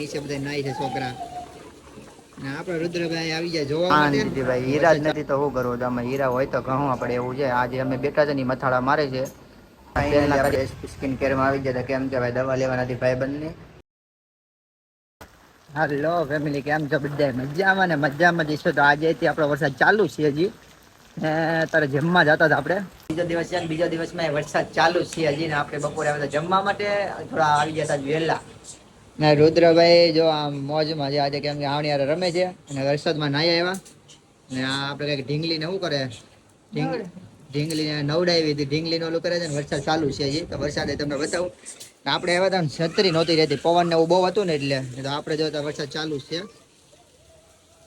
નીચે બધા નાય છે છોકરા. ને આપણે રુદ્રભાઈ આવી જાય જોવા હા માટે. દીદીભાઈ હીરા જ નથી તો શું કરવું અમે હીરા હોય તો ઘણું આપડે એવું છે આજે અમે બેઠા છે ને મથાળા મારે છે. ફાઇનલી આપણે સ્કિન કેરમાં આવી ગયા કેમ કે ભાઈ દવા લેવા નથી ભાઈ બંને. હાલો ફેમિલી કેમ છો બધા મજામાં ને મજામાં જઈશું તો આજેથી આપડો વરસાદ ચાલુ છે હજી. તારે જમવા જતા હતા આપડે બીજો દિવસ છે ને બીજા દિવસમાં વરસાદ ચાલુ જ છે હજી ને આપડે બપોરે આવે જમવા માટે થોડા આવી ગયા હતા વેલા. ના રુદ્રભાઈ જો આમ મોજમાં છે આજે કેમ કે આવણી રમે છે અને વરસાદમાં નાયા એવા. ને આ આપડે કઈક ઢીંગલી ને શું કરે ઢીંગલીને નવડાવી હતી ઢીંગલી નો ઓલું કરે છે ને વરસાદ ચાલુ છે તો વરસાદ તમને બતાવું. આપડે એવા ત છતરી નહોતી રહેતી પવન ને એવું બહુ હતું ને એટલે આપડે જોતા વરસાદ ચાલુ છે.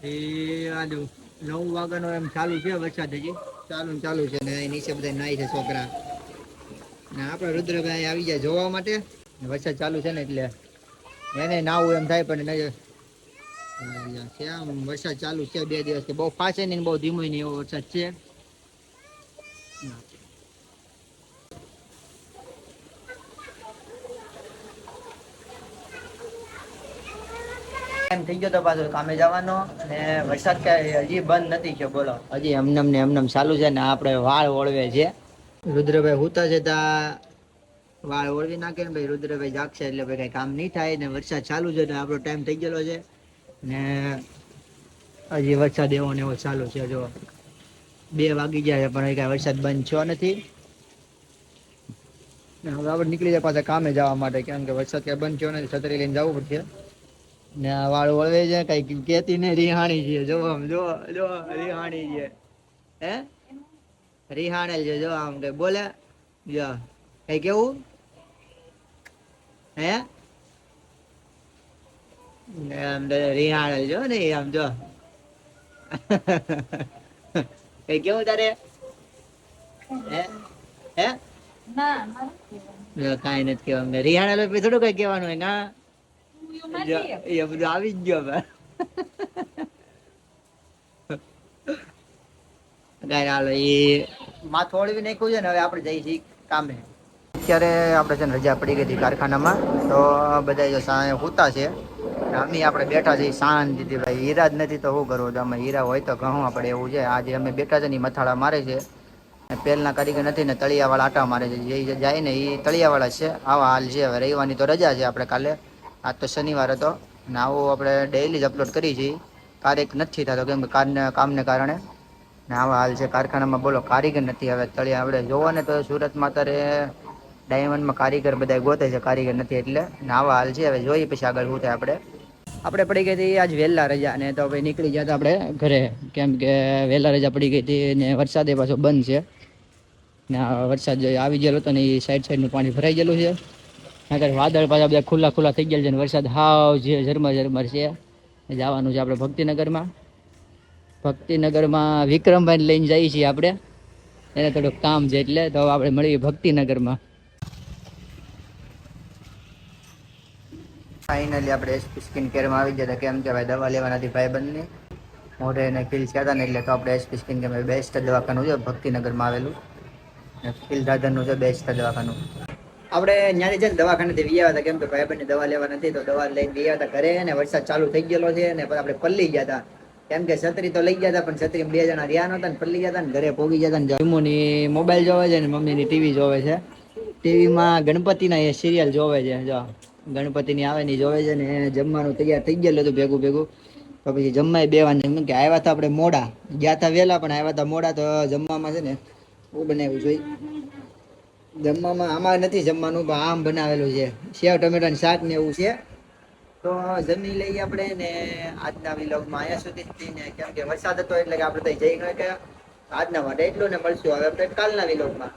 એ આજુ 9 વાગ્યા નો એમ ચાલુ છે વરસાદ હજી ચાલુ છે ને નીચે બધા નાય છે છોકરા. આપડે રુદ્રભાઈ આવી જાય જોવા માટે વરસાદ ચાલુ છે ને એટલે. એને નાવું એમ થાય પણ કેમ વરસાદ ચાલુ છે 2 દિવસ બહુ ફાચે ને બહુ ધીમો ને એવો વરસાદ છે. એમ થઇ ગયો તો પાછો કામે જવાનો અને વરસાદ ક હજી બંધ નથી થયો બોલો. હજી એમનેમ ને એમનેમ ચાલુ છે ને આપડે વાળ ઓળવે છે. રુદ્રભાઈ હુતા છે તા વાળ ઓળવી નાખે ને ભાઈ રુદ્રભાઈ જાગશે એટલે કઈ કામ નહી થાય ને વરસાદ ચાલુ છે આપડો ટાઈમ થઈ ગયેલો છે ને હજી વરસાદ એવો ને એવો ચાલુ છે જો. 2 વાગી ગયા છે પણ કઈ વરસાદ બંધ થયો નથી. હવે આપડે નીકળી જાય પાછા કામે જવા માટે કેમ કે વરસાદ ક્યાં બંધ થયો નથી છતરી લઈને જવું પડશે. ને વાળ વળવે છે કઈ કેતી ને રિહાણી છે જો રિહાણી છે. હે રિહાણેલ છે જો આમ કઈ બોલે જો કઈ કેવું. હે આમ રિહાણેલ જો ને આમ જો. કઈ કેવું તારે હે કઈ નથી કેવા રિહાણા થોડું કઈ કેવાનું હોય ના. એ બધું આવી જ ગયો હવે. માથું ઓળવી નાખ્યું છે ને હવે આપડે જઈ છીએ કામે. અત્યારે આપડે છે ને રજા પડી ગઈ હતી કારખાનામાં તો બધા હુતા છે. આપડે બેઠા છીએ શાંતિથી ભાઈ હીરા જ નથી તો શું કરવું અમે હીરા હોય તો ઘણું આપડે એવું છે આજે અમે બેઠા છે ને મથાળા મારે છે. પેલના કારીગર નથી ને તળિયા વાળા આટા મારે છે જે જાય ને એ તળિયા વાળા છે આવા હાલ છે હવે રવિવાર ની તો રજા છે આપડે કાલે. આજ તો શનિવાર હતો ને આવું આપણે ડેલી જ અપલોડ કરી છીએ. કારેક નથી થતો કેમ કામને કારણે. આવા હાલ છે કારખાનામાં બોલો કારીગર નથી હવે તળિયા આપડે જોવો ને તો સુરતમાં અત્યારે ડાયમંડમાં કારીગર બધા ગોતે છે કારીગર નથી એટલે આવા હાલ છે હવે જોઈએ પછી આગળ શું થાય આપડે. આપડે પડી ગઈ હતી આજ વેલા રજા ને તો નીકળી ગયા હતા આપડે ઘરે કેમ કે વેલા રજા પડી ગઈ હતી ને વરસાદ એ પાછો બંધ છે. વરસાદ આવી ગયેલો હતો ને એ સાઈડ નું પાણી ભરાઈ ગયેલું છે. વાદળ પાછા બધા ખુલ્લા થઈ ગયા છે વરસાદ હાવ જે ઝરમર છે. જવાનું છે આપડે ભક્તિનગર માં. ભક્તિનગર માં વિક્રમભાઈ લઈને જઈએ છીએ આપડે. એને થોડુંક કામ છે એટલે તો આપડે મળીએ ભક્તિનગર માં. ફાઈનલી આપણે સ્કિન કેરમાં આવી ગયા કેમ કે ભાઈ દવા લેવા નથી ભાઈ બંને. મોઢે એને ખીલ હતા ને એટલે તો આપણે બેસ્ટ દવાખાનું છે ભક્તિનગર માં આવેલું. ખીલદાદન નું છે બેસ્ટ દવાખાનું. આપડે ત્યાંથી છે ને દવાખાને થી ગયા હતા કેમ કે ભાઈબંધ ની દવા લેવા નથી તો દવા લઈને ગયા હતા ઘરે ને વરસાદ ચાલુ થઈ ગયેલો છે ને આપડે પલળી ગયા હતા. કેમ કે છત્રી તો લઈ ગયા હતા પણ છત્રી 2 જણા રહ્યા નતા ને પલળી ગયા હતા ને ઘરે પોગી ગયા હતા ને મોબાઈલ જોવે છે ને મમ્મી ની ટીવી જોવે છે. ટીવી માં ગણપતિ ના એ સિરિયલ જોવે છે જો. ગણપતિ ની આવે ને જોવે છે ને જમવાનું તૈયાર થઈ ગયેલું હતું ભેગું. તો પછી જમવા બેવાનું કે આવ્યા તા આપડે મોડા ગયા તા વેલા પણ આવ્યા તા મોડા તો જમવામાં છે ને હું બનાવ્યું જોઈ જમવામાં આમાં નથી જમવાનું આમ બનાવેલું છે સેવ ટમેટા શાક ને એવું છે. તો જમી લઈએ આપડે ને આજના વિલોગમાં અહીંયા સુધી ને કેમ કે વરસાદ હતો એટલે કે આપડે જઈ ન ગયા આજના માટે એટલું ને મળશું હવે કાલના વિલોકમાં.